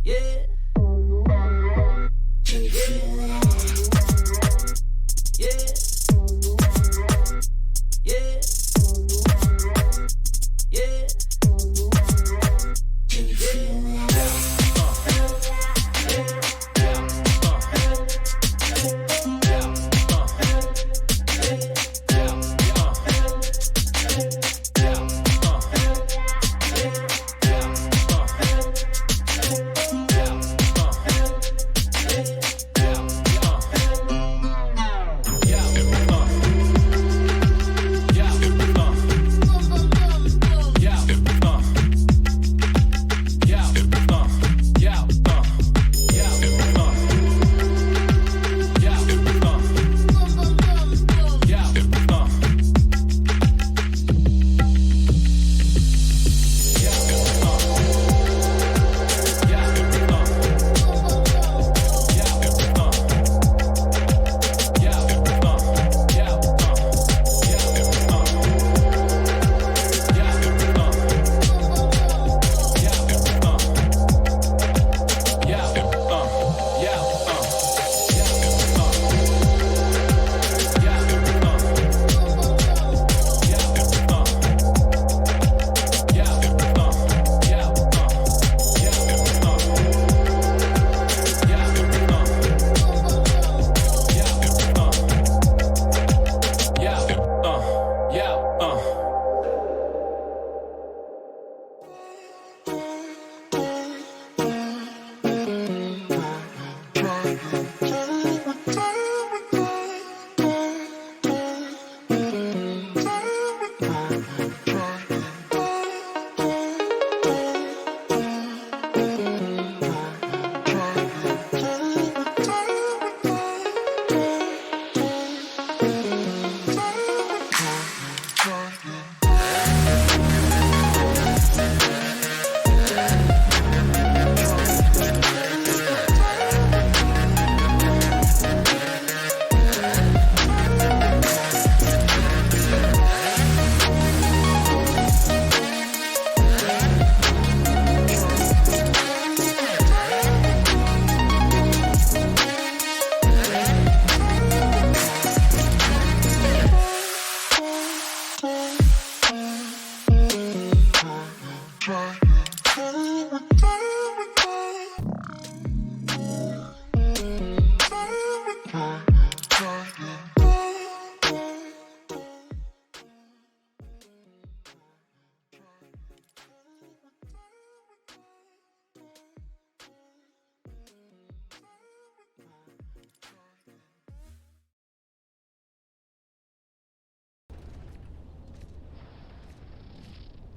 Yeah. Yeah. Yeah. Yeah.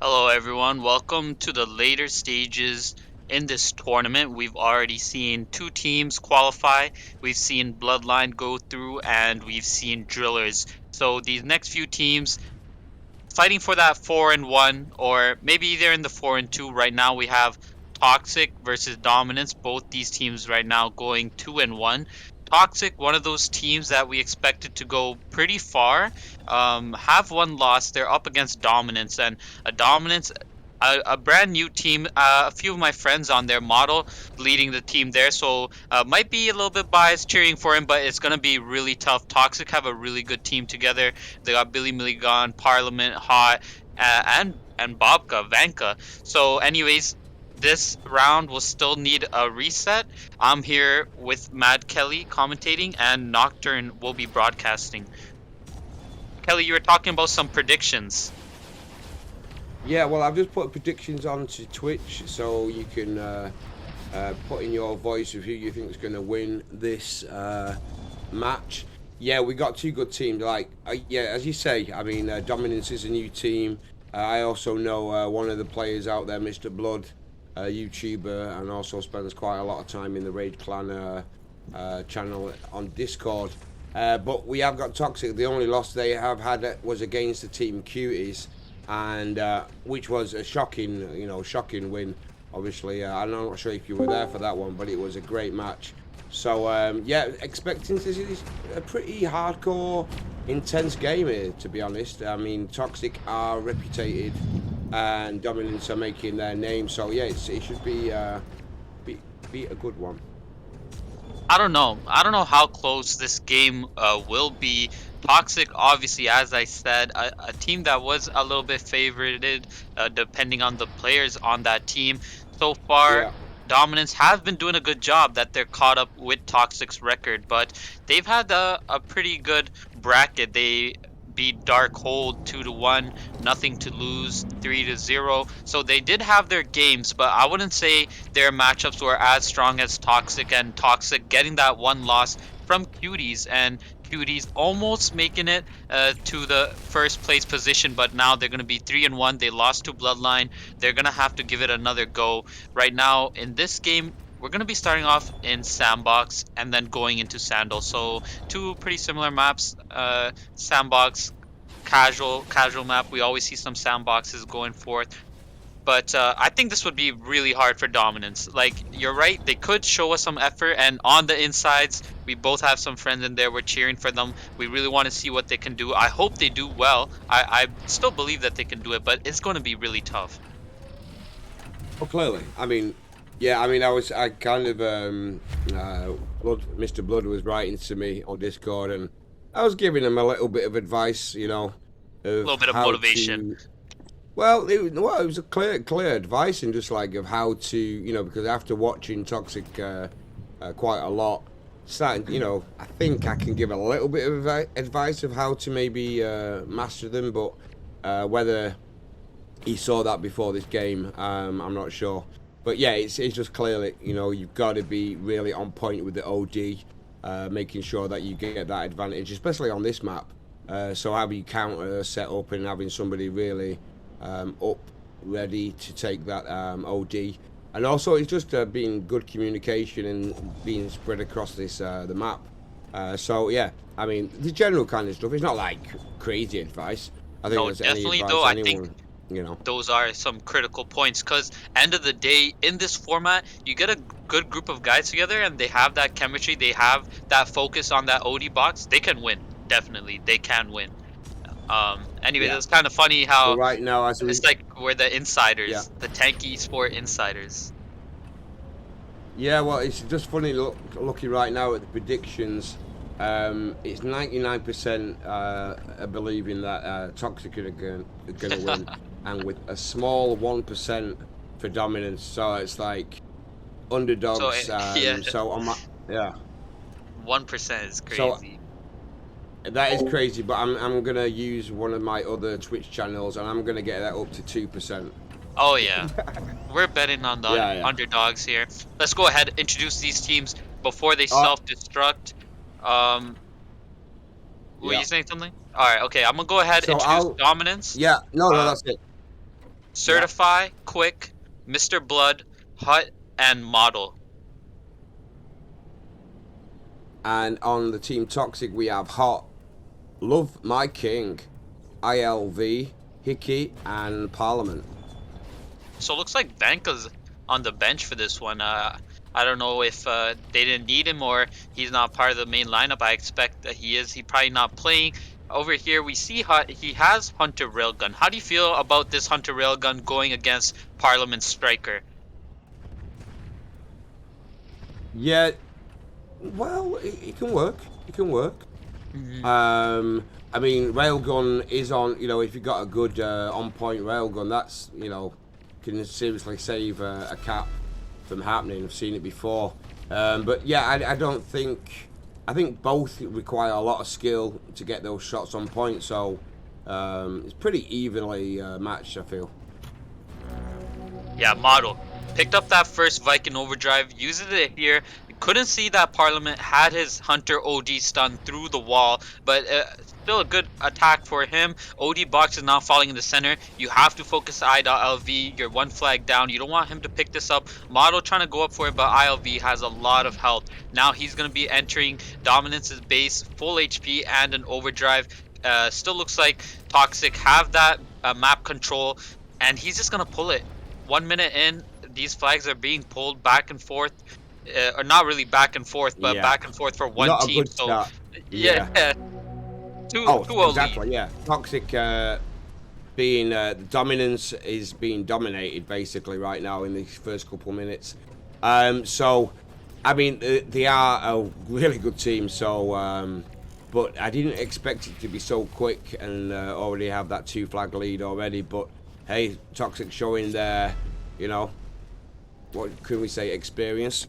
Hello everyone, welcome to the later stages in this tournament. We've already seen two teams qualify, we've seen Bloodline go through, and we've seen Drillers. So these next few teams fighting for that 4-1, or maybe they're in the 4-2. Right now we have Toxic versus Dominance, both these teams right now going 2-1. Toxic, one of those teams that we expected to go pretty far, have one loss. They're up against Dominance, and a Dominance, a brand new team. A few of my friends on their model leading the team there, so might be a little bit biased cheering for him, but it's gonna be really tough. Toxic have a really good team together. They got Billy Milligan, Parliament, Hot, and Bobka, Vanka. So, anyways, this round will still need a reset. I'm here with Mad Kelly commentating, and Nocturne will be broadcasting. Kelly, you were talking about some predictions. Yeah, well, I've just put predictions onto Twitch, so you can put in your voice of who you think is going to win this match. Yeah, we got two good teams. Yeah, as you say, I mean, Dominance is a new team. I also know one of the players out there, Mr. Blood, a YouTuber, and also spends quite a lot of time in the Raid Clan channel on Discord. But we have got Toxic. The only loss they have had was against the team Cuties, and which was a shocking win. Obviously, I'm not sure if you were there for that one, but it was a great match. So yeah, expecting to see a pretty hardcore, intense game here, to be honest. I mean, Toxic are reputed, and Dominance are making their name. So yeah, it should be be a good one. I don't know. I don't know how close this game will be. Toxic, obviously, as I said, a team that was a little bit favorited, depending on the players on that team. So far, Yeah. Dominance has been doing a good job that they're caught up with Toxic's record, but they've had a pretty good bracket. They beat Darkhold 2-1, Nothing to Lose 3-0. So they did have their games, but I wouldn't say their matchups were as strong as Toxic, and Toxic getting that one loss from Cuties, and Cuties almost making it to the first place position, but now they're going to be 3-1. They lost to Bloodline. They're going to have to give it another go. Right now in this game, we're going to be starting off in Sandbox and then going into Sandal. So two pretty similar maps. Sandbox, casual map. We always see some sandboxes going forth. But I think this would be really hard for Dominance. Like, you're right, they could show us some effort, and on the insides, we both have some friends in there. We're cheering for them. We really want to see what they can do. I hope they do well. I still believe that they can do it, but it's going to be really tough. Well, clearly. I mean, yeah. I mean, I kind of Mr. Blood was writing to me on Discord, and I was giving him a little bit of advice, you know, A of little bit of how motivation. to. It was a clear advice, and just like of how to, you know, because after watching Toxic quite a lot, starting, you know, I think I can give a little bit of advice of how to maybe master them, but whether he saw that before this game, I'm not sure. But yeah, it's just clearly, you know, you've got to be really on point with the OD, making sure that you get that advantage, especially on this map. So having you counter set up and having somebody really up, ready to take that OD. And also, it's just being good communication and being spread across this the map. So yeah, I mean, the general kind of stuff. It's not like crazy advice. I think No, there's any definitely advice though. I think anyone, you know. those are some critical points because end of the day in this format you get a good group of guys together and they have that chemistry, they have that focus on that OD box, they can win. Definitely they can win. Anyway, Yeah. it's kind of funny But how right now, as it's we, like we're the yeah, insiders, the tanky sport insiders. yeah. Well, it's just funny looking right now at the predictions. It's 99% believing that Toxic are going to win, and with a small 1% for Dominance. So it's like So underdogs. yeah, So on my, yeah. 1% is So crazy. that is crazy, but I'm gonna use one of my other Twitch channels, and I'm gonna get that up to 2%. Oh yeah, we're betting on the Yeah, yeah. underdogs here. Let's go ahead and introduce these teams before they Oh, self-destruct. Um, were yeah. you saying something? All right, okay. I'm gonna go ahead and So introduce I'll, Dominance, yeah. No, uh, that's it. Yeah. Certify, Quick, Mr. Blood, Hut, and Model. And on the team Toxic, we have Hot, Love My King, ILV, Hickey, and Parliament. So it looks like Vanka's on the bench for this one. I don't know if they didn't need him or he's not part of the main lineup. I expect that he is. He probably not playing. Over here we see Hut. He has Hunter Railgun. How do you feel about this Hunter Railgun going against Parliament Striker? Yeah. Well, it can work. It can work. Mhm. I mean, Railgun is on. You know, if you've got a good on-point Railgun, that's, you know, can seriously save a cap from happening. I've seen it before. But yeah, I don't think. I think both require a lot of skill to get those shots on point. So it's pretty evenly matched, I feel. Yeah, Model. Picked up that first Viking overdrive, using it here. Couldn't see that Parliament had his Hunter OD stun through the wall, but still a good attack for him. OD box is now falling in the center. You have to focus I.LV. You're one flag down. You don't want him to pick this up. Model trying to go up for it, but ILV has a lot of health. Now he's going to be entering Dominance's base, full HP and an overdrive. Still looks like Toxic have that map control, and he's just going to pull it. 1 minute in, these flags are being pulled back and forth, or not really back and forth, but Yeah, back and forth for one not a team. good So start. yeah, Yeah. Oh, 2-0 lead. exactly. Yeah, Toxic being dominance is being dominated basically right now in these first couple minutes. So, I mean, they are a really good team. So, but I didn't expect it to be so quick and already have that 2 flag lead already. But hey, Toxic showing their, you know, what can we say, experience.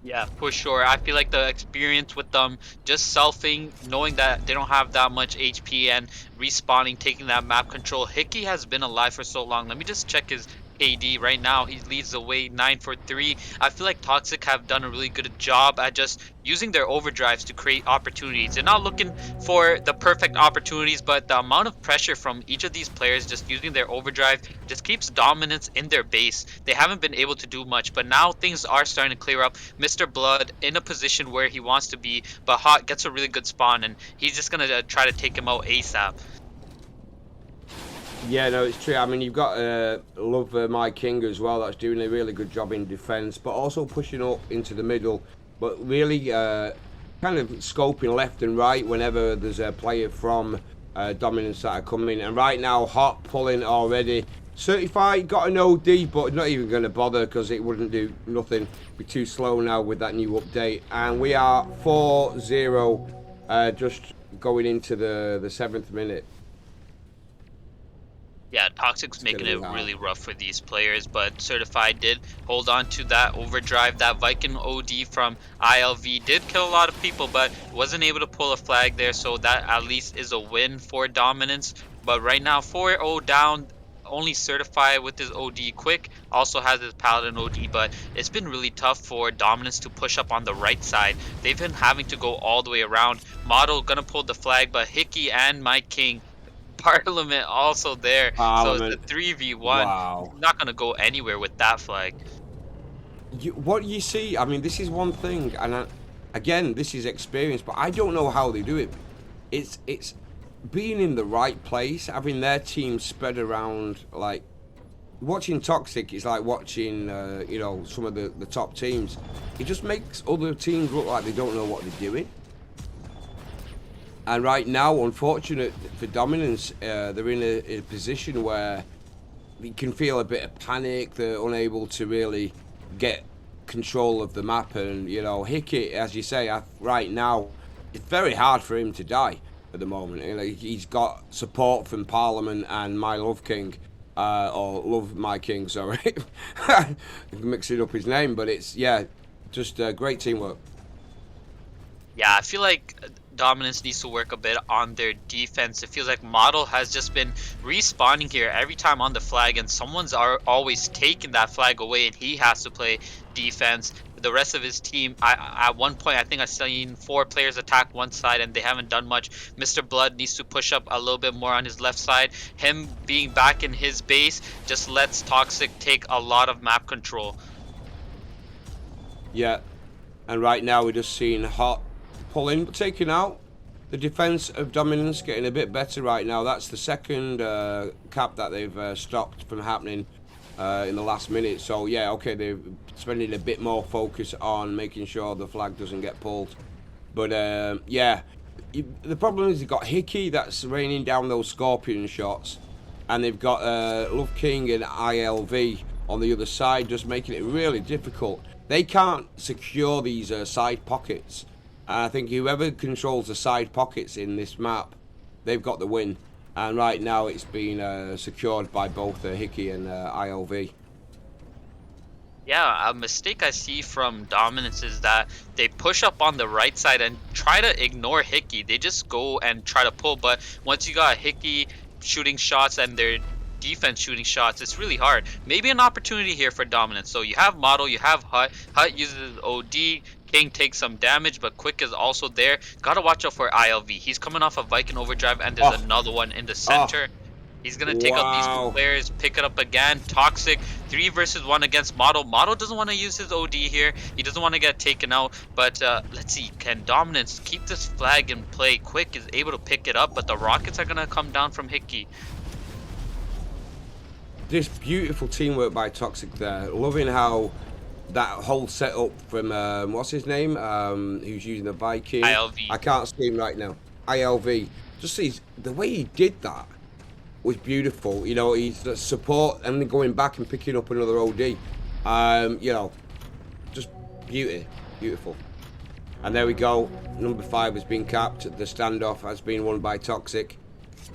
Yeah, for sure. I feel like the experience with them just selfing, knowing that they don't have that much HP and respawning, taking that map control. Hickey has been alive for so long. Let me just check his KD right now. He leads the way 9 for 3. I feel like Toxic have done a really good job at just using their overdrives to create opportunities. They're not looking for the perfect opportunities, but the amount of pressure from each of these players just using their overdrive just keeps dominance in their base. They haven't been able to do much, but now things are starting to clear up. Mr. Blood in a position where he wants to be, but Hot gets a really good spawn, and he's just gonna try to take him out ASAP. Yeah, no, it's true. I mean, you've got Love My King as well. That's doing a really good job in defence, but also pushing up into the middle. But really, kind of scoping left and right whenever there's a player from Dominance that are coming. And right now, Hot pulling already. Certified got an OD, but not even going to bother because it wouldn't do nothing. Be too slow now with that new update. And we are 4-0, just going into the 7th minute. Yeah, Toxic's making it really rough for these players, but Certified did hold on to that overdrive. That Viking OD from ILV did kill a lot of people, but wasn't able to pull a flag there, so that at least is a win for Dominance. But right now, 4-0 down, only Certified with his OD. Quick also has his Paladin OD, but it's been really tough for Dominance to push up on the right side. They've been having to go all the way around. Model gonna pull the flag, but Hickey and My King Parliament also there. Parliament. So it's a 3v1. Wow. Not going to go anywhere with that flag. What you see, I mean, this is one thing, and again, this is experience, but I don't know how they do it. It's being in the right place, having their team spread around. Like watching Toxic is like watching, you know, some of the top teams. It just makes other teams look like they don't know what they're doing. And right now, unfortunate for Dominance, they're in a position where you can feel a bit of panic. They're unable to really get control of the map. And, you know, Hickey, as you say, right now, it's very hard for him to die at the moment. You know, he's got support from Parliament and My Love King, or Love My King, sorry. Mixing up his name, but it's, yeah, just great teamwork. Yeah, I feel like Dominance needs to work a bit on their defense. It feels like Model has just been respawning here every time on the flag, and someone's always taking that flag away, and he has to play defense. The rest of his team, at one point, I think I've seen 4 players attack one side, and they haven't done much. Mr. Blood needs to push up a little bit more on his left side. Him being back in his base just lets Toxic take a lot of map control. Yeah, and right now we're just seeing Hot pulling, but taking out. The defense of Dominance getting a bit better right now. That's the second cap that they've stopped from happening in the last minute. So yeah, okay, they're spending a bit more focus on making sure the flag doesn't get pulled. But yeah, the problem is they've got Hickey that's raining down those Scorpion shots, and they've got Love King and ILV on the other side, just making it really difficult. They can't secure these side pockets. I think whoever controls the side pockets in this map, they've got the win. And right now it's been secured by both Hickey and ILV. Yeah, a mistake I see from Dominance is that they push up on the right side and try to ignore Hickey. They just go and try to pull, but once you got Hickey shooting shots and their defense shooting shots, it's really hard. Maybe an opportunity here for Dominance. So you have Model, you have Hut. Hut uses OD. King takes some damage, but Quick is also there. Gotta watch out for ILV. He's coming off a Viking overdrive, and there's another one in the center. He's gonna take out these 2 players, pick it up again. Toxic, 3 versus 1 against Model. Model doesn't want to use his OD here. He doesn't want to get taken out. But let's see, can Dominance keep this flag in play? Quick is able to pick it up, but the rockets are gonna come down from Hickey. This beautiful teamwork by Toxic there. Loving how that whole setup from what's his name? Who's using the Viking? ILV. I can't see him right now. ILV. Just see the way he did that was beautiful. You know, he's support and then going back and picking up another OD. You know, just beautiful. And there we go. Number 5 has been capped. The standoff has been won by Toxic.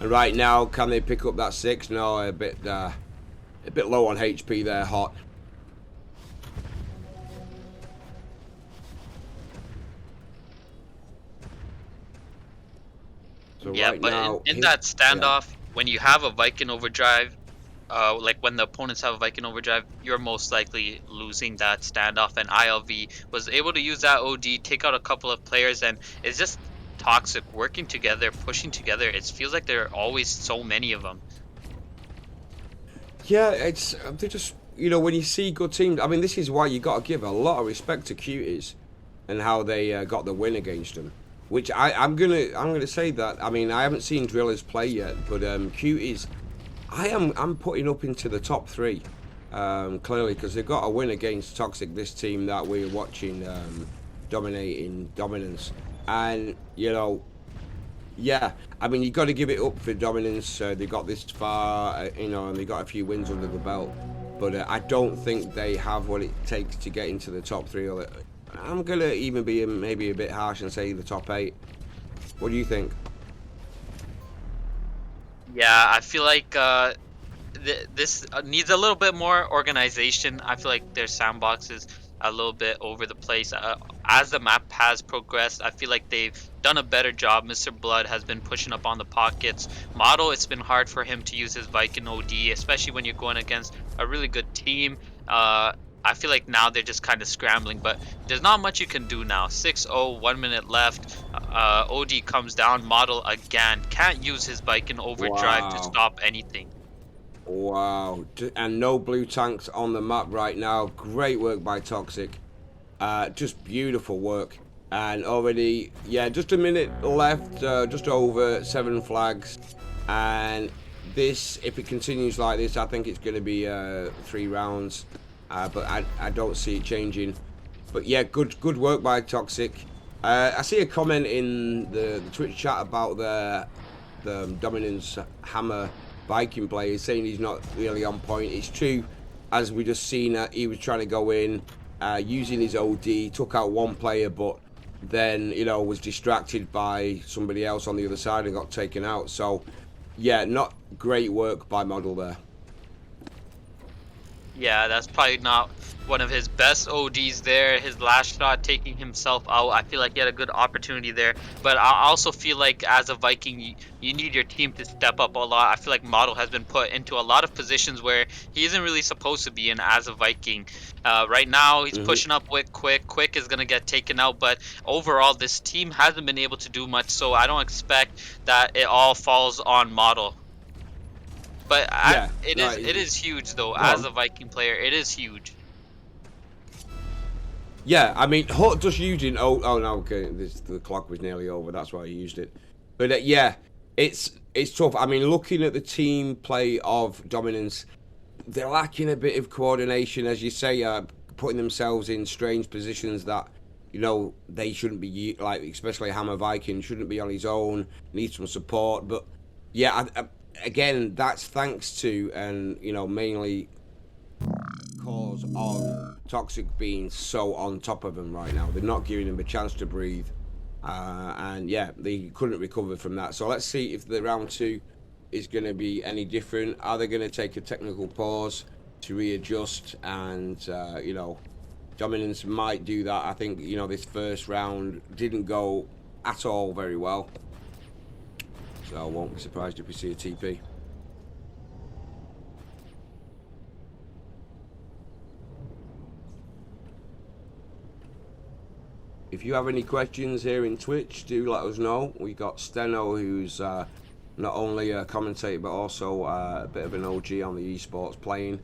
And right now, can they pick up that 6? No, a bit low on HP there, Hot. So Yeah, right but now, in that yeah. standoff, when you have a Viking overdrive, like when the opponents have a Viking overdrive, you're most likely losing that standoff. And ILV was able to use that OD, take out a couple of players, and it's just Toxic working together, pushing together. It feels like there are always so many of them. Yeah, it's they just when you see good teams. I mean, this is why you got to give a lot of respect to Cuties and how they got the win against them. Which I'm gonna say that. I mean, I haven't seen Drillers play yet, but Cuties, I'm putting up into the top 3 clearly because they've got a win against Toxic, this team that we're watching dominating dominance, and yeah, I mean, you got to give it up for dominance. They got this far, and they got a few wins under the belt. But I don't think they have what it takes to get into the top 3. I'm gonna even be maybe a bit harsh and say the top 8. What do you think? Yeah, I feel like this needs a little bit more organization. I feel like their sandbox is a little bit over the place. As the map has progressed, I feel like they've done a better job. Mr. Blood has been pushing up on the pockets. Model, it's been hard for him to use his Viking OD, especially when you're going against a really good team. I feel like now they're just kind of scrambling, but there's not much you can do now. 6-0, 1 minute left. OD comes down. Model again can't use his Viking overdrive to Wow. stop anything. Wow. And no blue tanks on the map right now. Great work by Toxic. Just beautiful work. And already, yeah, just a minute left, just over 7 flags. And this, if it continues like this, I think it's going to be 3 rounds. But I don't see it changing. But yeah, good work by Toxic. I see a comment in the Twitch chat about the Dominance Hammer Viking player saying he's not really on point. It's true, as we just seen, he was trying to go in, using his OD, took out one player, but then was distracted by somebody else on the other side and got taken out. So yeah, not great work by Model there. Yeah, that's probably not one of his best ODs there. His last shot taking himself out. I feel like he had a good opportunity there. But I also feel like as a Viking, you need your team to step up a lot. I feel like Model has been put into a lot of positions where he isn't really supposed to be in as a Viking. Right now, he's Hmm. pushing up with Quick. Quick is going to get taken out. But overall, this team hasn't been able to do much. So I don't expect that it all falls on Model. But Yeah, it no, is huge though. go As on. a Viking player, it is huge. Yeah, I mean, Hut just using. Oh no, okay, the clock was nearly over. That's why I used it. But yeah, it's tough. I mean, looking at the team play of Dominance, they're lacking a bit of coordination, as you say, putting themselves in strange positions that they shouldn't be, like especially Hammer Viking shouldn't be on his own. Needs some support, but yeah, again, that's thanks to and mainly cause of Toxic being so on top of him right now. They're not giving him a chance to breathe. And yeah, they couldn't recover from that. So let's see if the round 2 is going to be any different. Are they going to take a technical pause to readjust? And, Dominance might do that. I think, this first round didn't go at all very well. So I won't be surprised if we see a TP. If you have any questions here in Twitch, do let us know. We got Steno, who's not only a commentator but also a bit of an OG on the esports playing,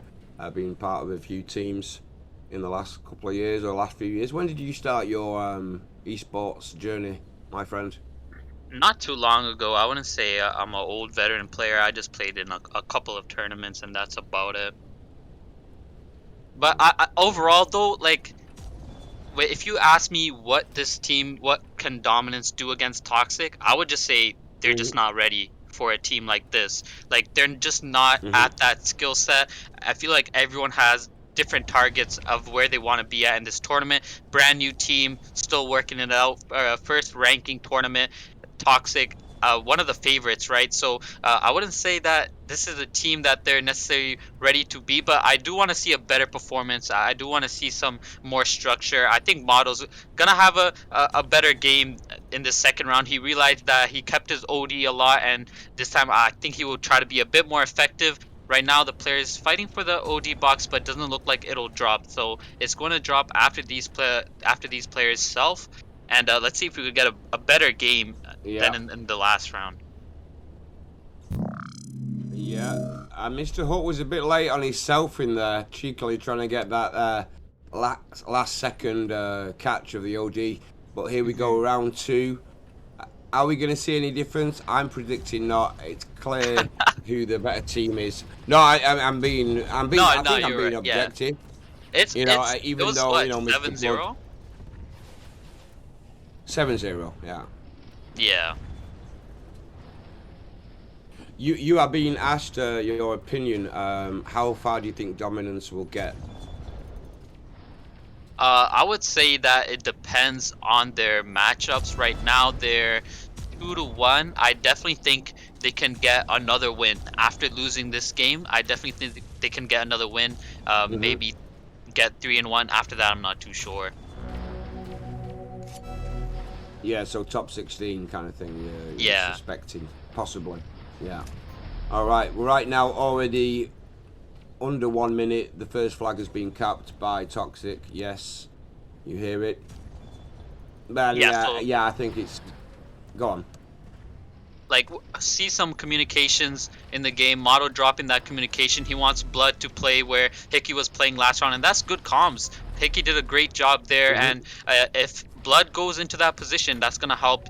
being part of a few teams in the last couple of years or last few years. When did you start your esports journey, my friend? Not too long ago, I wouldn't say I'm an old veteran player. I just played in a couple of tournaments, and that's about it. But overall, though, like, if you ask me what can Dominance do against Toxic, I would just say they're just Mm-hmm. not ready for a team like this. Like, they're just not Mm-hmm. at that skill set. I feel like everyone has different targets of where they want to be at in this tournament. Brand new team, still working it out. First ranking tournament, Toxic. One of the favorites, right? So I wouldn't say that this is a team that they're necessarily ready to be, but I do want to see a better performance. I do want to see some more structure. I think Model's gonna have a better game in the second round. He realized that he kept his OD a lot, and this time I think he will try to be a bit more effective. Right now, the player is fighting for the OD box, but doesn't look like it'll drop. So it's going to drop after these players self, and let's see if we could get a better game than Yeah. in the last round. Yeah, Mr. Hutt was a bit late on his self in there, cheekily trying to get that last second catch of the OD. But here we go, round two. Are we going to see any difference? I'm predicting not. It's clear who the better team is. No, I'm being, I No, think no, I'm you're being right. Yeah, objective. it's You know, it even was though what, Mr. Blood 7-0. 7-0, yeah. Yeah. You are being asked your opinion. How far do you think dominance will get? I would say that it depends on their matchups. Right now, they're 2-1. I definitely think they can get another win after losing this game. I definitely think they can get another win. Hmm. Maybe get 3-1. After that, I'm not too sure. Yeah, so top 16 kind of thing. You're Yeah. suspecting, possibly. Yeah. All right. We're right now already under 1 minute. The first flag has been capped by Toxic. Yes, you hear it. Well, Yeah. yeah, So yeah. I think it's gone. like see some communications in the game. Model dropping that communication. He wants Blood to play where Hickey was playing last round, and that's good comms. Hickey did a great job there, and Hmm. if Blood goes into that position, that's gonna help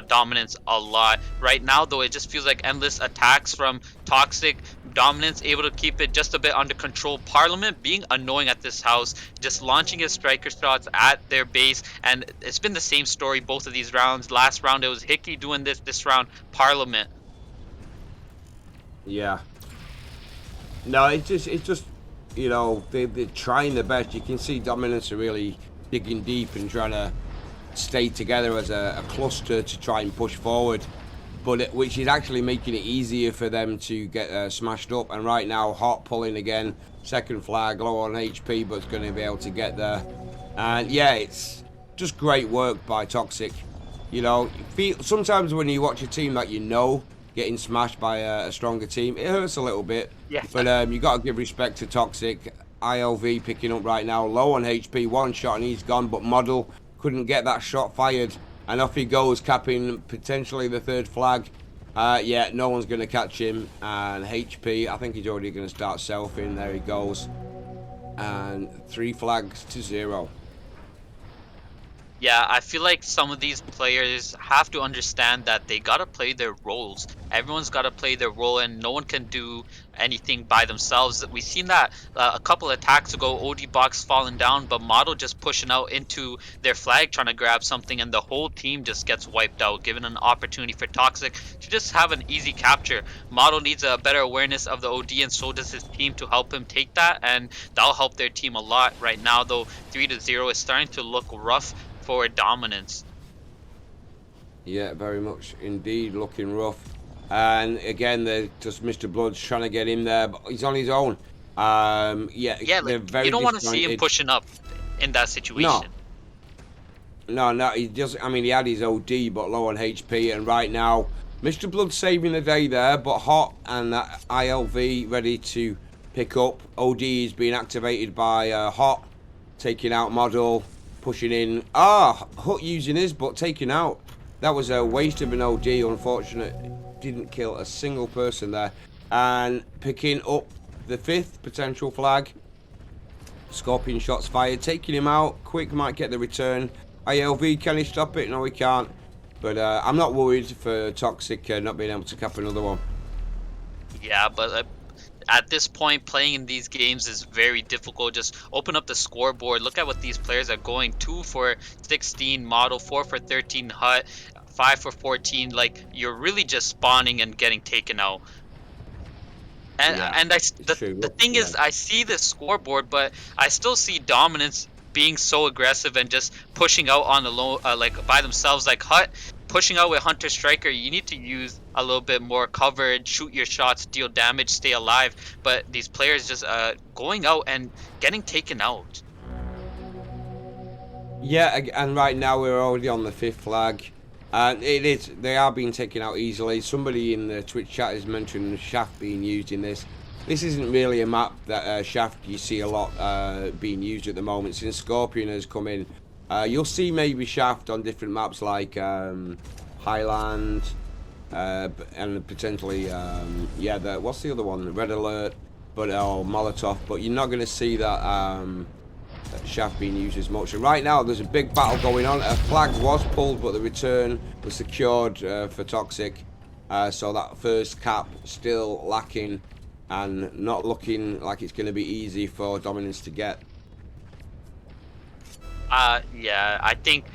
Dominance a lot. Right now, though, it just feels like endless attacks from Toxic. Dominance able to keep it just a bit under control. Parliament being annoying at this house, just launching his striker shots at their base, and it's been the same story both of these rounds. Last round it was Hickey doing this. This round Parliament. Yeah. No, it's just they're trying their best. You can see Dominance are really digging deep and trying to stay together as a cluster to try and push forward, but which is actually making it easier for them to get smashed up. And right now, Hot pulling again, second flag, low on HP, but it's going to be able to get there. And yeah, it's just great work by Toxic. You feel sometimes when you watch a team that getting smashed by a stronger team, it hurts a little bit. Yeah. But you got to give respect to Toxic. ILV picking up right now, low on HP, one shot and he's gone. But Model couldn't get that shot fired, and off he goes, capping potentially the third flag. Yeah, no one's going to catch him. And HP, I think he's already going to start selfing. There he goes. And 3 flags to 0. Yeah, I feel like some of these players have to understand that they gotta play their roles. Everyone's gotta play their role, and no one can do anything by themselves. We've seen that a couple of attacks ago, OD box falling down, but Model just pushing out into their flag trying to grab something, and the whole team just gets wiped out, given an opportunity for Toxic to just have an easy capture. Model needs a better awareness of the OD, and so does his team to help him take that, and that'll help their team a lot. Right now, though, 3-0 is starting to look rough for Dominance. Yeah, very much indeed, looking rough. And again, they're just Mr. Blood's trying to get him there, but he's on his own. Yeah, Yeah, they're like very you don't want to see him disjointed. pushing up in that No, situation. no, he just. I mean, he had his OD, but low on HP, and right now, Mr. Blood saving the day there, but Hot and that ILV ready to pick up. OD is being activated by Hot, taking out Model, pushing in. Hut using his, but taking out. That was a waste of an OD, unfortunate. Didn't kill a single person there. And picking up the fifth potential flag. Scorpion shots fired, taking him out. Quick might get the return. ILV, can he stop it? No, he can't. But I'm not worried for Toxic not being able to cap another one. Yeah, but at this point, playing in these games is very difficult. Just open up the scoreboard. Look at what these players are going. 2 for 16 Model, 4 for 13 Hut, 5 for 14. Like, you're really just spawning and getting taken out. And Yeah, and it's true. the Look, thing yeah. is, I see the scoreboard, but I still see Dominance being so aggressive and just pushing out on the low, like by themselves, like Hut pushing out with Hunter Striker. You need to use a little bit more coverage, shoot your shots, deal damage, stay alive. But these players just going out and getting taken out. Yeah, and right now we're already on the fifth flag. And they are being taken out easily. Somebody in the Twitch chat has mentioned Shaft being used in this. This isn't really a map that Shaft you see a lot being used at the moment. Since Scorpion has come in, you'll see maybe Shaft on different maps like Highland, and potentially, yeah, what's the other one? Red Alert, but or Molotov. But you're not going to see that. Shaft being used as much. And right now there's a big battle going on. A flag was pulled, but the return was secured for Toxic. So that first cap still lacking and not looking like it's going to be easy for Dominance to get. Yeah, I think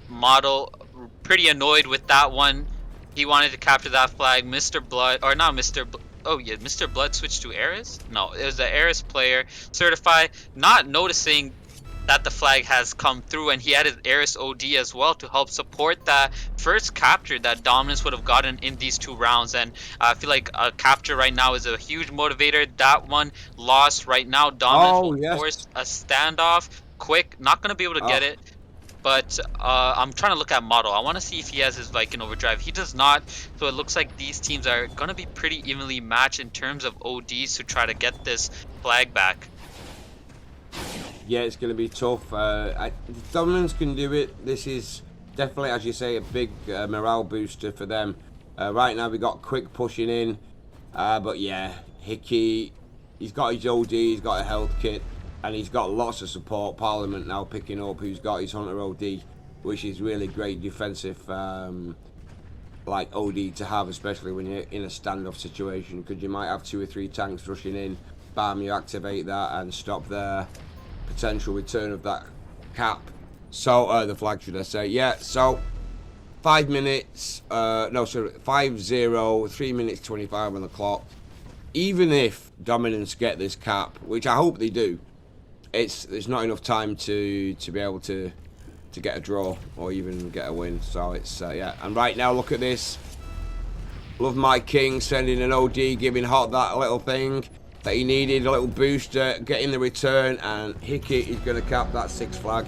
Model pretty annoyed with that one. He wanted to capture that flag. Mr. Blood, or not Mr. Oh yeah, Mr. Blood switched to Eris? No, it was the Eris player. Certify, not noticing that the flag has come through, and he had his Eris OD as well to help support that first capture that Dominance would have gotten in these 2 rounds. And I feel like a capture right now is a huge motivator. That one lost right now. Dominance Oh will yes. force a standoff. Quick, not gonna be able to get Oh, it. But I'm trying to look at Model. I want to see if he has his Viking Overdrive. He does not, so it looks like these teams are going to be pretty evenly matched in terms of ODs to try to get this flag back. yeah, it's going to be tough. Dominance can do it. This is definitely, as you say, a big morale booster for them. Right now we got Quick pushing in, but yeah, Hickey, he's got his OD, he's got a health kit, and he's got lots of support. Parliament now picking up, who's got his Hunter OD, which is really great defensive, like OD to have, especially when you're in a standoff situation, because you might have 2 or 3 tanks rushing in. Bam, you activate that and stop their potential return of that cap. So the flag, should I say? Yeah. So 5 minutes. No, sorry, 5-0. 3 minutes 25 on the clock. Even if Dominance get this cap, which I hope they do, there's not enough time to be able to get a draw or even get a win. So it's yeah. And right now, look at this. Love My King sending an OD, giving Hot that little thing that he needed, a little booster, getting the return, and Hickey is going to cap that 6th flag.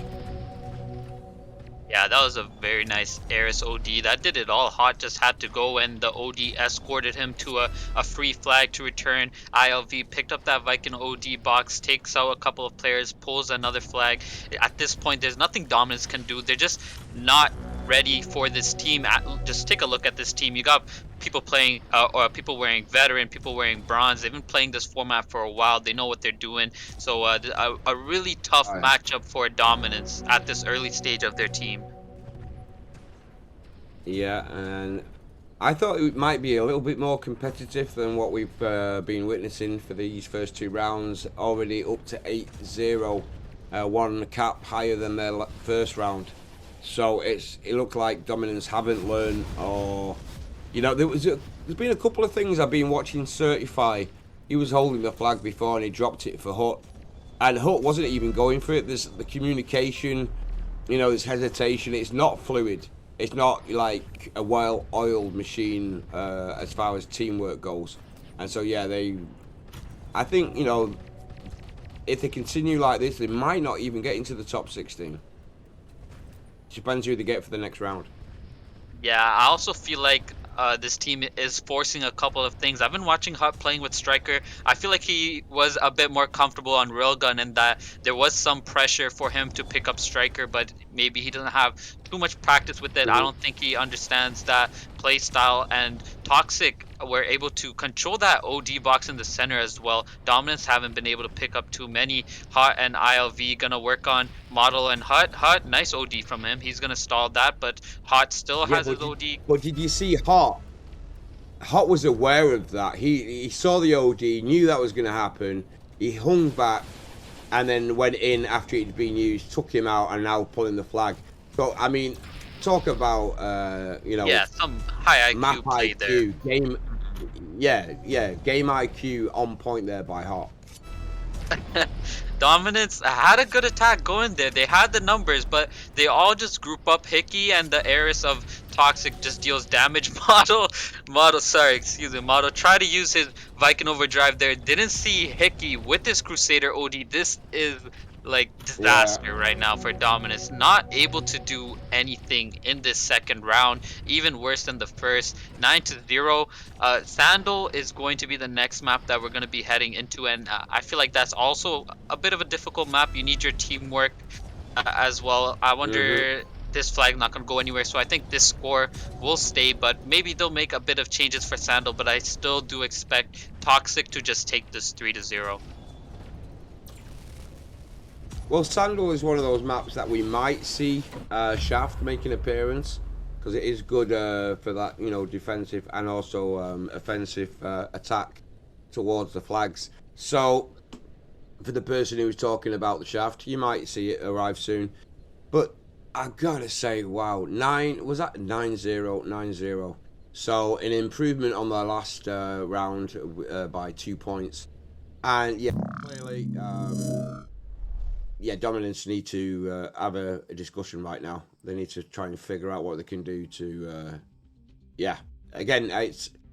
Yeah, that was a very nice Eris OD. That did it all. Hot just had to go, and the OD escorted him to a free flag to return. ILV picked up that Viking OD box, takes out a couple of players, pulls another flag. At this point, there's nothing Dominance can do. They're just not ready for this team. Just take a look at this team. You got people playing, or people wearing veteran, people wearing bronze. They've been playing this format for a while. They know what they're doing. So a really tough matchup for Dominance at this early stage of their team. Yeah, and I thought it might be a little bit more competitive than what we've been witnessing for these first 2 rounds. Already up to 8-0, 1 cap higher than their first round. So it looked like Dominance haven't learned, or there's been a couple of things I've been watching. Certify, he was holding the flag before and he dropped it for Hut, and Hut wasn't even going for it. There's the communication, there's hesitation. It's not fluid. It's not like a well-oiled machine as far as teamwork goes. And so yeah, I think if they continue like this, they might not even get into the top 16. Depends who they get for the next round. Yeah, I also feel like this team is forcing a couple of things. I've been watching Hut playing with Striker. I feel like he was a bit more comfortable on Railgun, and that there was some pressure for him to pick up Striker, but maybe he doesn't have too much practice with it. I don't think he understands that play style. And Toxic were able to control that OD box in the center as well. Dominance haven't been able to pick up too many. Hut and ILV gonna work on Model and Hut. Hut, nice OD from him. He's gonna stall that, but Hut still has his OD. But did you see Hot? Hot was aware of that. He saw the OD, knew that was going to happen. He hung back and then went in after it had been used, took him out, and now pulling the flag. So, I mean, talk about, Yeah, some high IQ map play IQ, there. yeah, game IQ on point there by Hot. Dominance had a good attack going there. They had the numbers, but they all just group up. Hickey and the heiress of Toxic just deals damage. Sorry, excuse me. Model try to use his Viking Overdrive there. Didn't see Hickey with his Crusader OD. This is like Yeah. disaster right now for Dominus. Not able to do anything in this second round. Even worse than the first. 9-0. Sandal is going to be the next map that we're going to be heading into, and I feel like that's also a bit of a difficult map. You need your teamwork as well. I Mhm. wonder, this flag not going to go anywhere, so I think this score will stay, but maybe they'll make a bit of changes for Sandal, but I still do expect Toxic to just take this 3-0. Well, Sandal is one of those maps that we might see Shaft make an appearance because it is good for that, defensive and also offensive attack towards the flags. So, for the person who's talking about the Shaft, you might see it arrive soon. But I gotta say, wow, was that 9-0, 9-0? So an improvement on the last round by 2 points, and yeah, clearly, yeah, Dominance need to have a discussion right now. They need to try and figure out what they can do to, yeah. Again,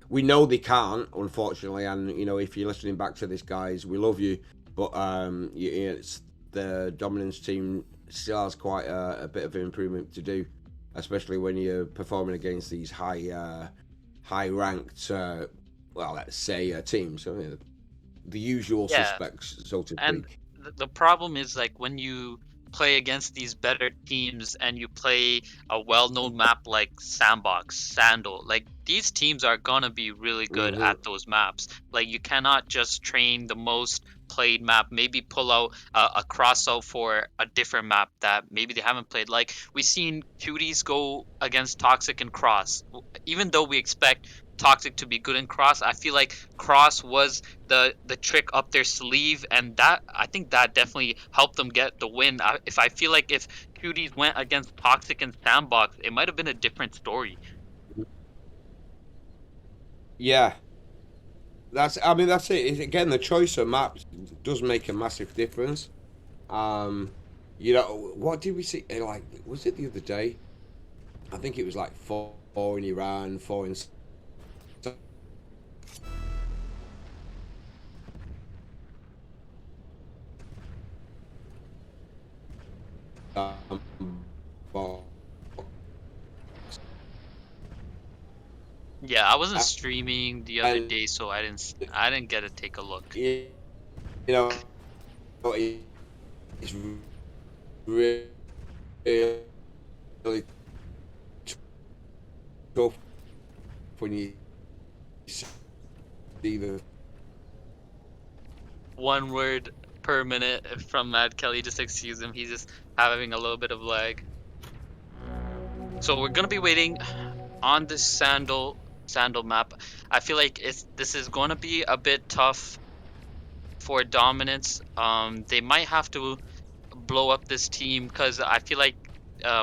we know they can't, unfortunately, and if you're listening back to this, guys, we love you, but it's the Dominance team still has quite a bit of improvement to do, especially when you're performing against these high ranked, well, let's say teams. So, the usual Yeah, suspects, so to and speak. the problem is like when you play against these better teams and you play a well-known map like Sandbox, Sandal, like these teams are gonna be really good Hmm. at those maps. Like you cannot just train the most played map, maybe pull out a cross out for a different map that maybe they haven't played. Like we've seen Cuties go against Toxic and Cross. Even though we expect Toxic to be good in Cross, I feel like Cross was the trick up their sleeve, and that I think that definitely helped them get the win. If I feel like if Cuties went against Toxic and Sandbox, it might have been a different story. Yeah, I mean, that's it. Again, the choice of maps does make a massive difference. Um, what did we see? Like, was it the other day? I think it was like four in Iran, four in Sandbox. Yeah, I wasn't streaming the other And day, so I didn't get to take a look. you know, it's really tough when you see the. One word per minute from Mad Kelly. Just excuse him. He's just having a little bit of lag. So we're gonna be waiting on this Sandal map. I feel like this is gonna be a bit tough for Dominance. They might have to blow up this team because I feel like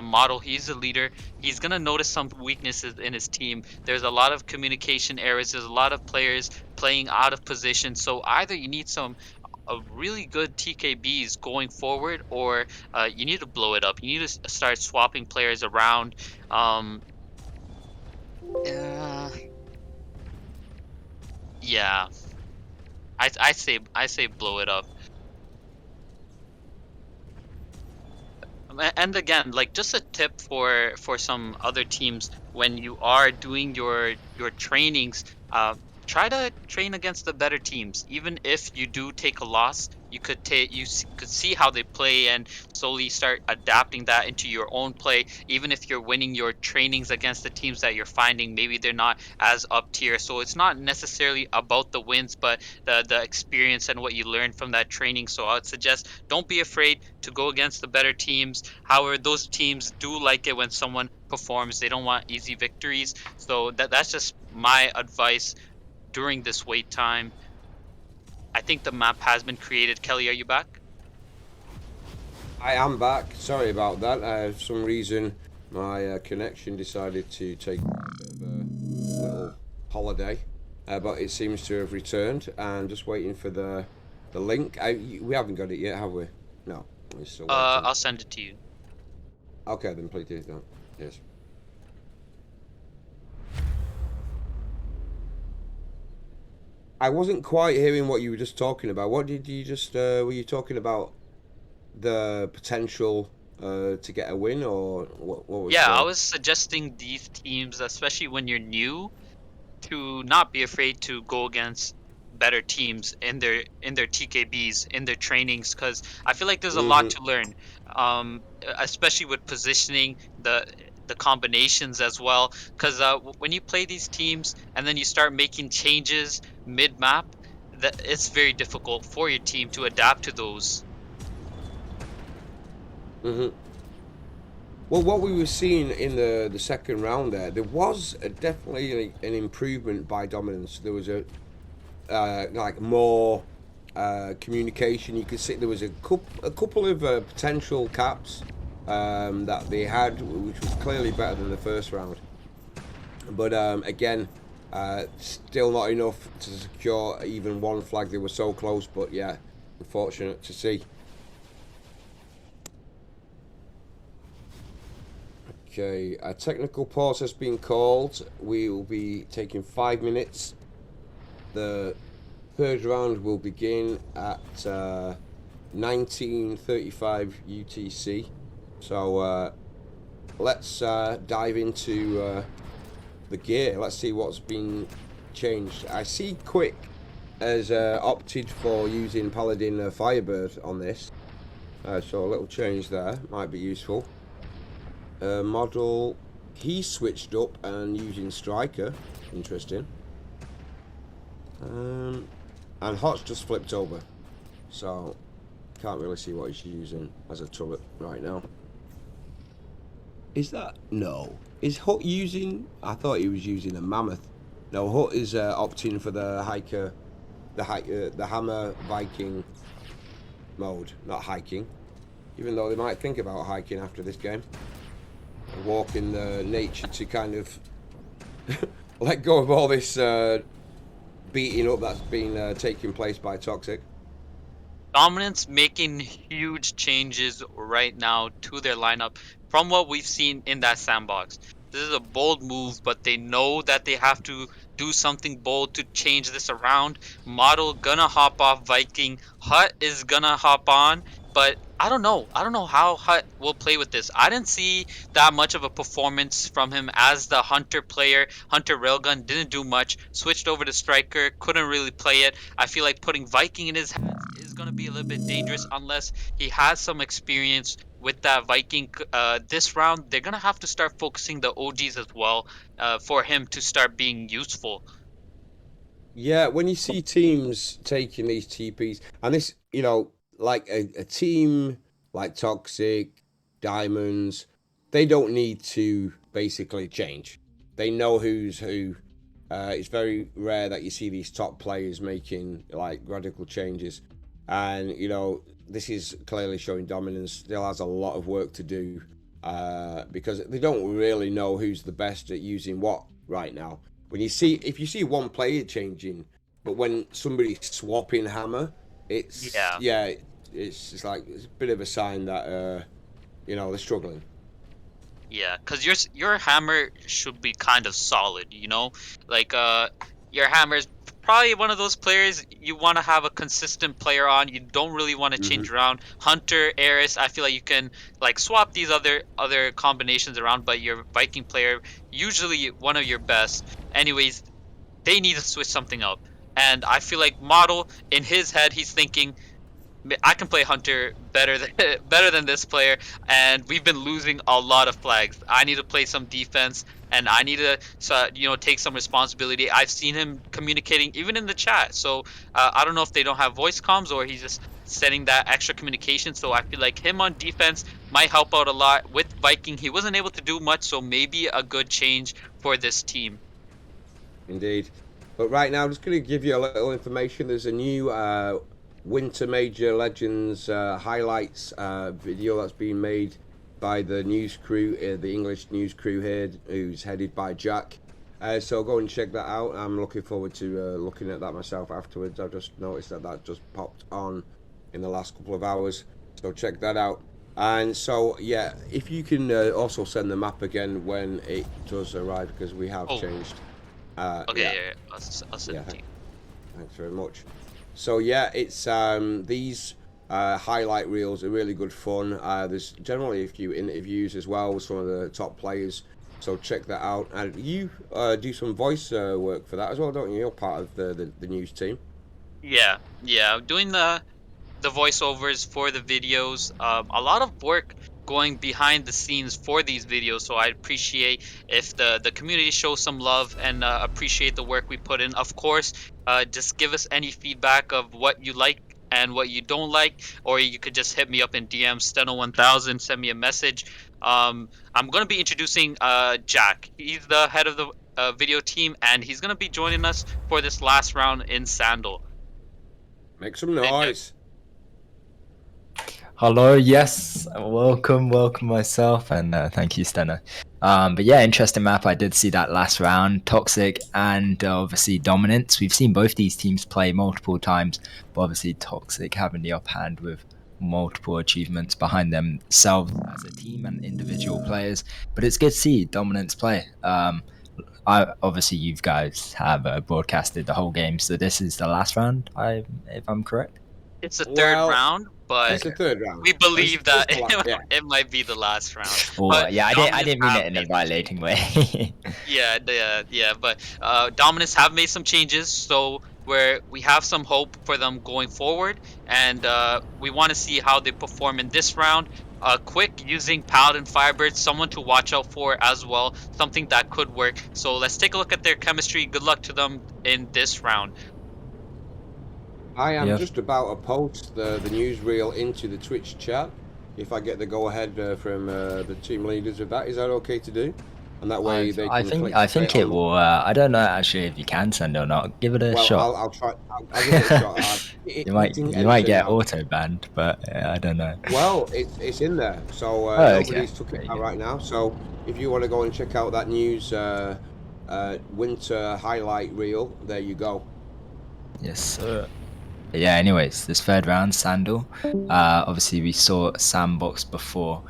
Model, he's the leader. He's gonna notice some weaknesses in his team. There's a lot of communication errors. There's a lot of players playing out of position. So either you need some really good TKBs going forward, or you need to blow it up. You need to start swapping players around. Um, uh, yeah, I say blow it up. And again, like just a tip for some other teams when you are doing your trainings, try to train against the better teams. Even if you do take a loss, you could could see how they play and slowly start adapting that into your own play. Even if you're winning your trainings against the teams that you're finding, maybe they're not as up tier. So it's not necessarily about the wins, but the experience and what you learn from that training. So I would suggest don't be afraid to go against the better teams. However, those teams do like it when someone performs. They don't want easy victories. So that's just my advice during this wait time. I think the map has been created. Kelly, are you back? I am back. Sorry about that. For some reason, my connection decided to take a bit of a little holiday. but it seems to have returned. And just waiting for the link. We haven't got it yet, have we? No, we're still waiting. I'll send it to you. Okay, then please do that. Yes. I wasn't quite hearing what you were just talking about. What did you just? Were you talking about the potential to get a win, or what was Yeah, I the? was suggesting these teams, especially when you're new, to not be afraid to go against better teams in their TKBs, in their trainings, because I feel like there's a lot Hmm. to learn, especially with positioning, the combinations as well. Because when you play these teams and then you start making changes mid map, that it's very difficult for your team to adapt to those. Hmm. Well, what we were seeing in the second round there was definitely an improvement by Dominance. There was a like more communication. You could see there was a couple of potential caps that they had, which was clearly better than the first round. But again, still not enough to secure even one flag. They were so close, but yeah, unfortunate to see. Okay, a technical pause has been called. We will be taking 5 minutes. The third round will begin at 19:35 UTC. So let's dive into the gear. Let's see what's been changed. I see Quick has opted for using Paladin Firebird on this. So a little change there might be useful. Model, he switched up and using Striker. Interesting. And Hot's just flipped over. So can't really see what he's using as a turret right now. Is that no? Is Hut using? I thought he was using a Mammoth. No, Hut is opting for the hiker, the Hammer Viking mode, not hiking. Even though they might think about hiking after this game, and walk in the nature to kind of let go of all this beating up that's been taking place by Toxic. Dominance making huge changes right now to their lineup from what we've seen in that sandbox. This is a bold move, but they know that they have to do something bold to change this around. Model gonna hop off Viking. Hut is gonna hop on, but I don't know. I don't know how Hut will play with this. I didn't see that much of a performance from him as the Hunter player. Hunter Railgun didn't do much. Switched over to Striker, couldn't really play it. I feel like putting Viking in his hands is going to be a little bit dangerous unless he has some experience with that Viking. This round, they're going to have to start focusing the OGs as well for him to start being useful. Yeah, when you see teams taking these TPs, and this, like a team like Toxic, Diamonds, they don't need to basically change. They know who's who. It's very rare that you see these top players making like radical changes, and this is clearly showing Dominance still has a lot of work to do because they don't really know who's the best at using what right now. If you see one player changing, but when somebody's swapping hammer, it's Yeah. yeah, it's just like it's a bit of a sign that they're struggling. Yeah, because your hammer should be kind of solid, you know? Like your hammer is probably one of those players you want to have a consistent player on. You don't really want to Hmm. change around. Hunter, Eris, I feel like you can like swap these other combinations around, but your Viking player usually one of your best. Anyways, they need to switch something up. And I feel like Model in his head he's thinking I can play Hunter better than better than this player, and we've been losing a lot of flags. I need to play some defense, and I need to, take some responsibility. I've seen him communicating even in the chat, so I don't know if they don't have voice comms or he's just setting that extra communication. So I feel like him on defense might help out a lot. With Viking, he wasn't able to do much, so maybe a good change for this team. Indeed. But right now, I'm just going to give you a little information. There's a new Winter Major Legends highlights video that's been made by the news crew, the English news crew here, who's headed by Jack. So go and check that out. I'm looking forward to looking at that myself afterwards. I've just noticed that just popped on in the last couple of hours. So check that out. And so, yeah, if you can also send the map again when it does arrive, because we have Oh, changed. okay, Yeah, yeah. I'll send yeah. it to you. Thanks very much. So yeah, it's these highlight reels are really good fun. There's generally a few interviews as well with some of the top players. So check that out. And you do some voice work for that as well, don't you? You're part of the news team. Yeah, yeah. I'm doing the voiceovers for the videos. A lot of work going behind the scenes for these videos, so I appreciate if the community shows some love and appreciate the work we put in. Of course, just give us any feedback of what you like and what you don't like, or you could just hit me up in DM Steno1000, send me a message. I'm gonna be introducing Jack. He's the head of the video team, and he's gonna be joining us for this last round in Sandal. Make some Hey, Jack. noise. Hello, yes, welcome myself, and thank you, Steno. But yeah, interesting map. I did see that last round, Toxic and obviously Dominance. We've seen both these teams play multiple times, but obviously Toxic having the upper hand with multiple achievements behind themselves as a team and individual players. But it's good to see Dominance play. Obviously you guys have broadcasted the whole game, so this is the last round, if I'm correct. It's the third Well, round, but it's the third round. we believe that Yeah. it might be the last round. Oh, But yeah, I Dominants didn't mean have it in a made- violating way. Yeah, but Dominants have made some changes, so where we have some hope for them going forward, and we want to see how they perform in this round. Quick using Paladin Firebird, someone to watch out for as well, something that could work. So let's take a look at their chemistry. Good luck to them in this round. I am Yep. just about to post the newsreel into the Twitch chat. If I get the go ahead from the team leaders of that, is that okay to do? And that way they can. I think click it will. I don't know actually if you can send or not. Give it a Well, shot. I'll try. I'll give it a shot. You might get auto banned, but I don't know. Well, it's in there, so okay. nobody's took it out right now. So if you want to go and check out that news winter highlight reel, there you go. Yes, sir. But yeah. Anyways, this third round, Sandal. Obviously we saw Sandbox before,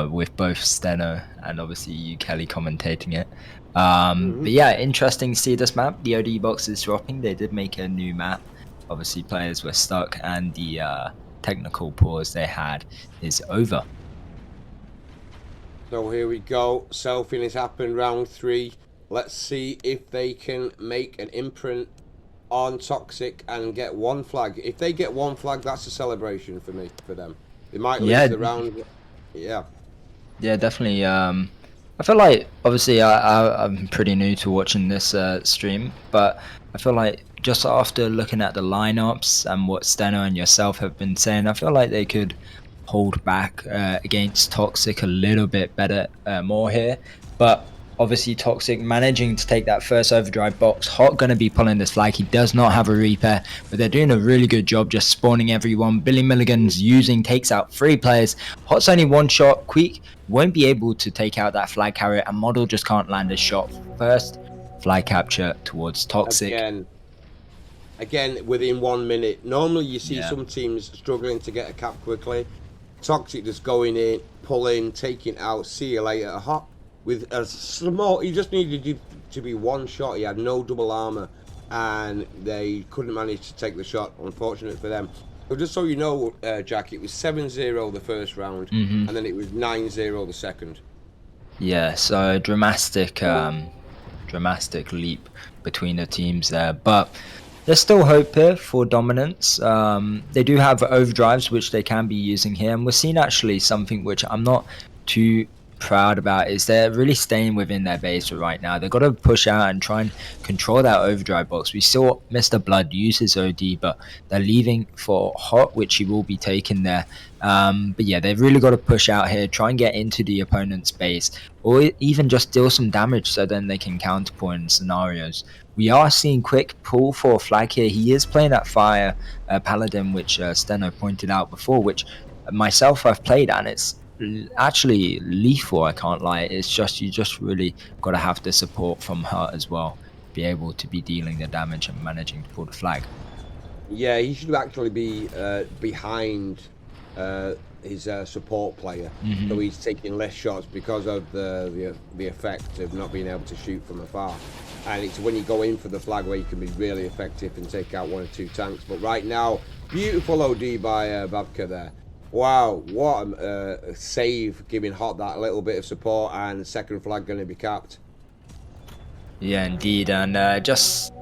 with both Steno and obviously you, Kelly, commentating it. But yeah, interesting to see this map. The OD box is dropping. They did make a new map. Obviously players were stuck and the technical pause they had is over. So here we go. Selfing has happened, round 3. Let's see if they can make an imprint on Toxic and get one flag. If they get one flag, that's a celebration for me, for them. They might lose the round. Yeah. Yeah, definitely. I feel like obviously I'm pretty new to watching this stream, but I feel like just after looking at the lineups and what Steno and yourself have been saying, I feel like they could hold back against Toxic a little bit better, more here. But obviously Toxic managing to take that first overdrive box. Hot gonna be pulling this flag. He does not have a repair, but they're doing a really good job just spawning everyone. Billy Milligan's takes out 3 players. Hot's only 1 shot. Queek won't be able to take out that flag carrier, and Model just can't land a shot. First flag capture towards Toxic. Again, within 1 minute. Normally you see some teams struggling to get a cap quickly. Toxic just going in, pulling, taking out, see you later. Hot with a small, he just needed to be 1 shot. He had no double armor, and they couldn't manage to take the shot. Unfortunate for them. So just so you know, Jack, it was 7-0 the first round, and then it was 9-0 the second. Yeah, so dramatic leap between the teams there, but there's still hope here for Dominance. They do have overdrives which they can be using here, and we're seeing actually something which I'm not too proud about is they're really staying within their base right now. They've got to push out and try and control that overdrive box. We saw Mr. Blood use his OD, but they're leaving for Hot, which he will be taking there. But yeah, they've really got to push out here, try and get into the opponent's base, or even just deal some damage so then they can counterpoint scenarios. We are seeing Quick pull for a flag here. He is playing that Fire Paladin, which Steno pointed out before, which myself I've played, and it's actually lethal. I can't lie. It's just you just really got to have the support from her as well, be able to be dealing the damage and managing to pull the flag. Yeah, he should actually be behind his support player, so he's taking less shots because of the effect of not being able to shoot from afar. And it's when you go in for the flag where you can be really effective and take out 1 or 2 tanks. But right now, beautiful OD by Babka there. Wow, what a save, giving Hot that little bit of support, and the second flag going to be capped. Yeah, indeed, and just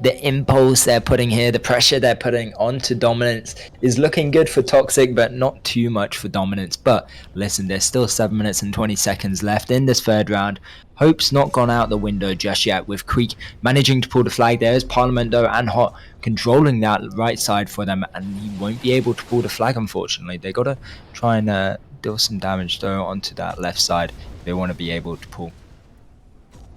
the impulse they're putting here, the pressure they're putting onto Dominance is looking good for Toxic, but not too much for Dominance. But listen, there's still 7 minutes and 20 seconds left in this third round. Hope's not gone out the window just yet, with Creek managing to pull the flag. There is Parliament though, and Hot controlling that right side for them, and he won't be able to pull the flag, unfortunately. They got to try and deal some damage though onto that left side if they want to be able to pull.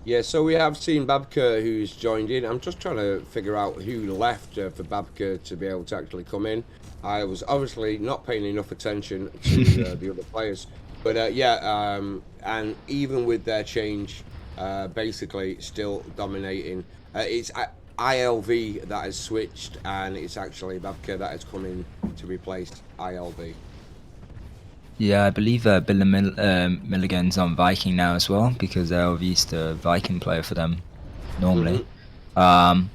Yeah, so we have seen Babka who's joined in. I'm just trying to figure out who left for Babka to be able to actually come in. I was obviously not paying enough attention to the other players. But and even with their change, basically still dominating. It's ILV that has switched, and it's actually Babka that has come in to replace ILV. Yeah, I believe Billy Milligan's on Viking now as well, because LV's the Viking player for them normally. But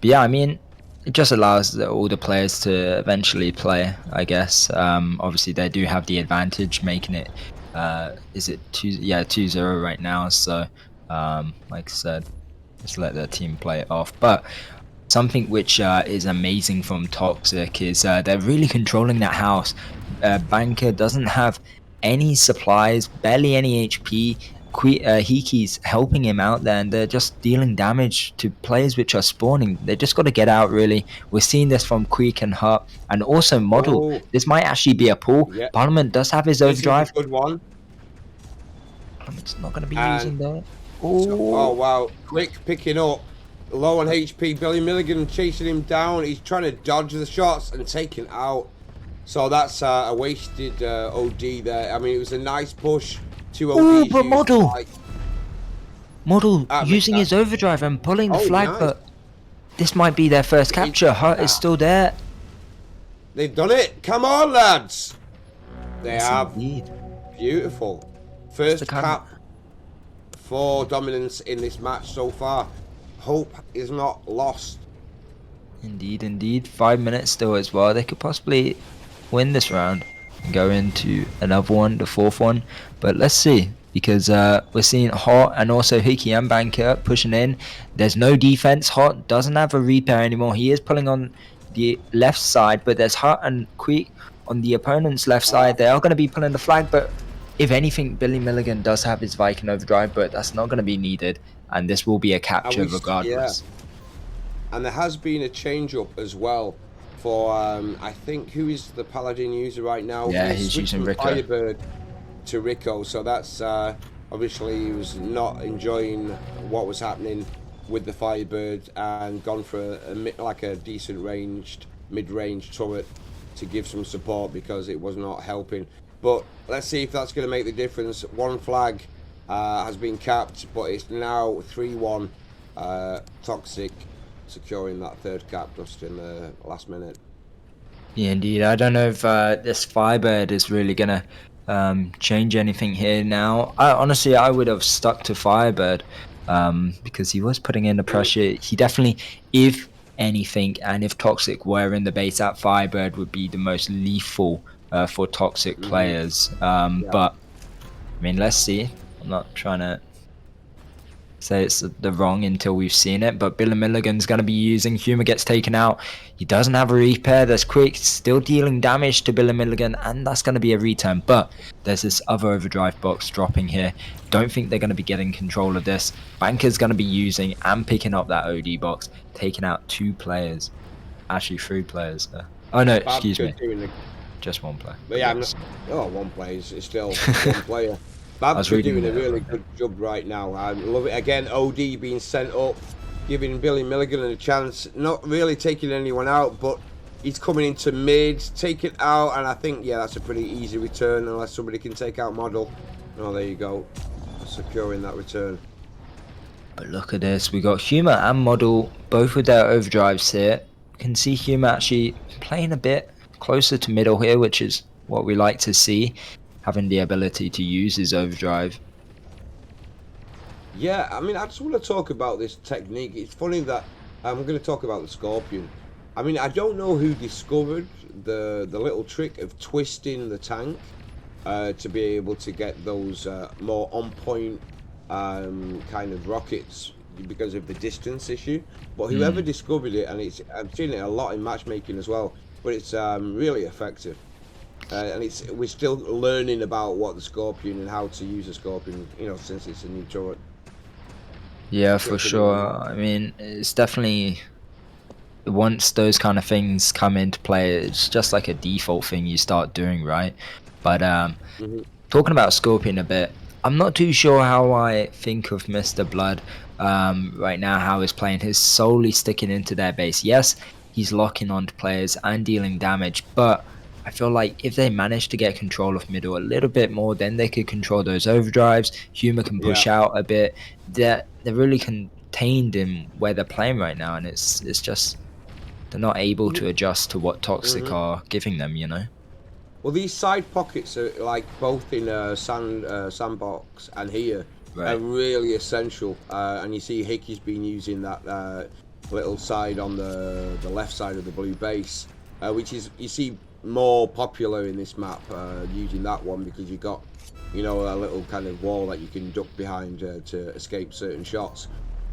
yeah, I mean, it just allows all the players to eventually play, I guess. Obviously, they do have the advantage, making it, is it 2-0 right now. So, like I said, just let their team play it off. But something which is amazing from Toxic is they're really controlling that house. Banker doesn't have any supplies, barely any HP. Hiki's helping him out there, and they're just dealing damage to players which are spawning. They just got to get out, really. We're seeing this from Creek and Hut, and also Model. This might actually be a pull. Yeah. Parliament does have his overdrive. This is a good one. Parliament's not going to be using that. Oh, wow. Quick picking up. Low on HP. Billy Milligan chasing him down. He's trying to dodge the shots and taking out. So that's a wasted OD there. I mean, it was a nice push to OD. Oh, but Model using his overdrive and pulling the flag, nice. but this might be their first capture. Hut is still there. They've done it. Come on, lads. They Yes, have. indeed. Beautiful. First the kind cap for Dominance in this match so far. Hope is not lost. Indeed, indeed. 5 minutes still as well. They could possibly win this round and go into another one, the fourth one. But let's see, because we're seeing Hot and also Hiki and Banker pushing in. There's no defense. Hot doesn't have a repair anymore. He is pulling on the left side, but there's Hut and Creek on the opponent's left side. They are going to be pulling the flag, but if anything, Billy Milligan does have his Viking overdrive, but that's not going to be needed, and this will be a capture regardless. Yeah. And there has been a change up as well for I think who is the Paladin user right now? Yeah, he's using Rico. Firebird to Rico, so that's obviously he was not enjoying what was happening with the Firebird and gone for like a decent ranged mid-range turret to give some support because it was not helping. But let's see if that's going to make the difference. One flag has been capped, but it's now 3-1 Toxic securing that third cap just in the last minute. Yeah, indeed. I don't know if this Firebird is really gonna change anything here now. Honestly, I would have stuck to Firebird because he was putting in the pressure. He definitely, if anything, and if Toxic were in the base, that Firebird would be the most lethal for Toxic players. But I mean, let's see. I'm not trying to say it's the wrong until we've seen it, but Billy Milligan's going to be using. Humor gets taken out. He doesn't have a repair. There's Quick still dealing damage to Billy Milligan, and that's going to be a return. But there's this other overdrive box dropping here. Don't think they're going to be getting control of this. Banker's going to be using and picking up that OD box, taking out 2 players. Actually, 3 players there. Oh no, excuse me. Just 1 player. But yeah, one player. It's still one player. Babka doing a really good job right now. I love it. Again, OD being sent up, giving Billy Milligan a chance. Not really taking anyone out, but He's coming into mid, take it out, and I think, yeah, that's a pretty easy return unless somebody can take out Model. Oh, there you go. Securing that return. But look at this, we got Humor and Model both with their overdrives here. You can see Humor actually playing a bit closer to middle here, which is what we like to see, having the ability to use his overdrive. Yeah, I mean, I just want to talk about this technique. It's funny that I'm going to talk about the Scorpion. I mean, I don't know who discovered the little trick of twisting the tank to be able to get those more on-point kind of rockets because of the distance issue. But whoever discovered it, and I've seen it a lot in matchmaking as well, but it's really effective. And we're still learning about what the Scorpion and how to use the Scorpion, you know, since it's a new turret. Yeah, for sure. I mean, it's definitely, once those kind of things come into play, it's just like a default thing you start doing, right? But talking about Scorpion a bit, I'm not too sure how I think of Mr. Blood right now, how he's playing. He's solely sticking into their base. Yes, he's locking onto players and dealing damage, but I feel like if they manage to get control of middle a little bit more, then they could control those overdrives. Humor can push out a bit. They're really contained in where they're playing right now, and it's just they're not able to adjust to what Toxic are giving them, you know. Well, these side pockets are like both in Sandbox and here are really essential. And you see Hickey's been using that little side on the left side of the blue base, which is, you see, more popular in this map, using that one because you got, you know, a little kind of wall that you can duck behind to escape certain shots.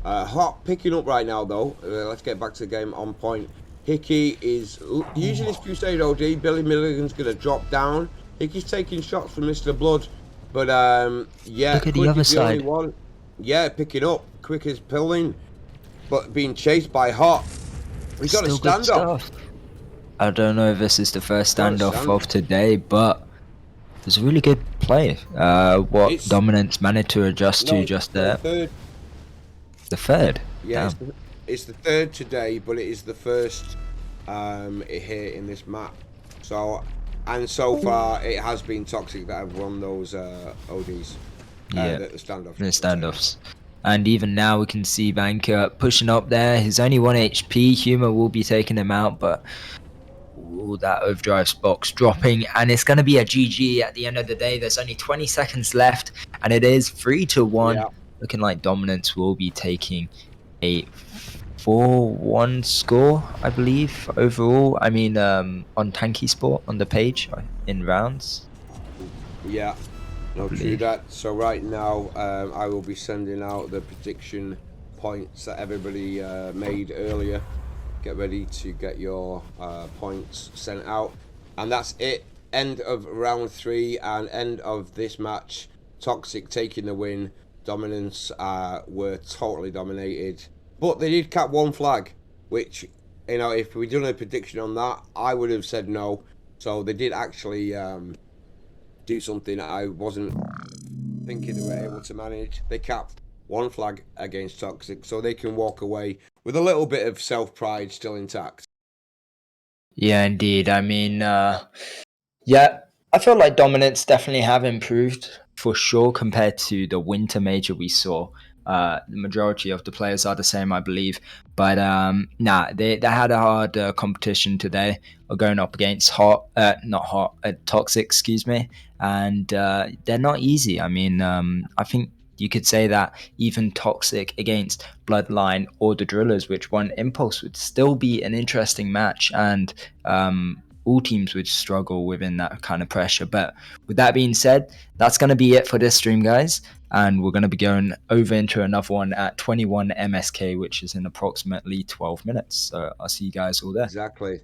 Hot picking up right now though. Let's get back to the game on point. Hickey is using his Crusade OD. Billy Milligan's going to drop down. Hickey's taking shots from Mr. Blood. But, yeah, look at the other side. One. Yeah, picking up. Quick is pulling. But being chased by Hot. We've got a standoff. I don't know if this is the first standoff of today, but there's a really good play. What Dominance managed to adjust to just there. The third? Yeah, it's the third today, but it is the first here in this map. So, and so far it has been Toxic that have won those ODs. The standoffs. The standoffs. And even now we can see Banker pushing up there. He's only 1 HP. Humor will be taking him out, but that overdrive box dropping, and it's going to be a GG at the end of the day. There's only 20 seconds left, and it is 3-1. Yeah. Looking like Dominance will be taking a 4-1 score, I believe, overall. I mean, on Tanky Sport on the page in rounds. Yeah, no, true that. So right now, I will be sending out the prediction points that everybody made earlier. Get ready to get your points sent out, and that's it. End of round 3 and end of this match. Toxic taking the win. Dominance were totally dominated, but they did cap 1 flag, which, you know, if we'd done a prediction on that, I would have said no. So they did actually do something that I wasn't thinking they were able to manage. They capped 1 flag against Toxic, so they can walk away with a little bit of self-pride still intact. Yeah, indeed. I mean, yeah, I feel like Dominance definitely have improved for sure compared to the winter major we saw. The majority of the players are the same, I believe. But nah, they had a hard competition today. We're going up against Toxic, excuse me, and they're not easy. I mean, I think you could say that even Toxic against Bloodline or the Drillers, which won Impulse, would still be an interesting match, and all teams would struggle within that kind of pressure. But with that being said, that's going to be it for this stream, guys. And we're going to be going over into another one at 21 MSK, which is in approximately 12 minutes. So I'll see you guys all there. Exactly.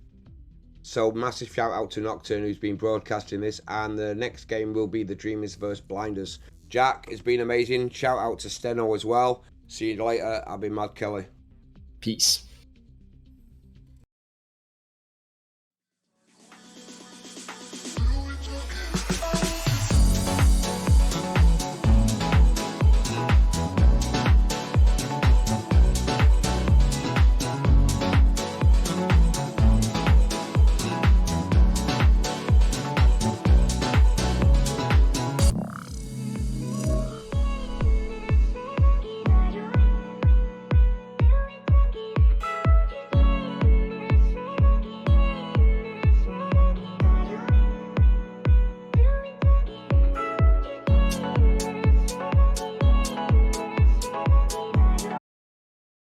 So massive shout out to Nocturne, who's been broadcasting this. And the next game will be the Dreamers vs Blinders. Jack, it's been amazing. Shout out to Steno as well. See you later. I've been Mad Kelly. Peace.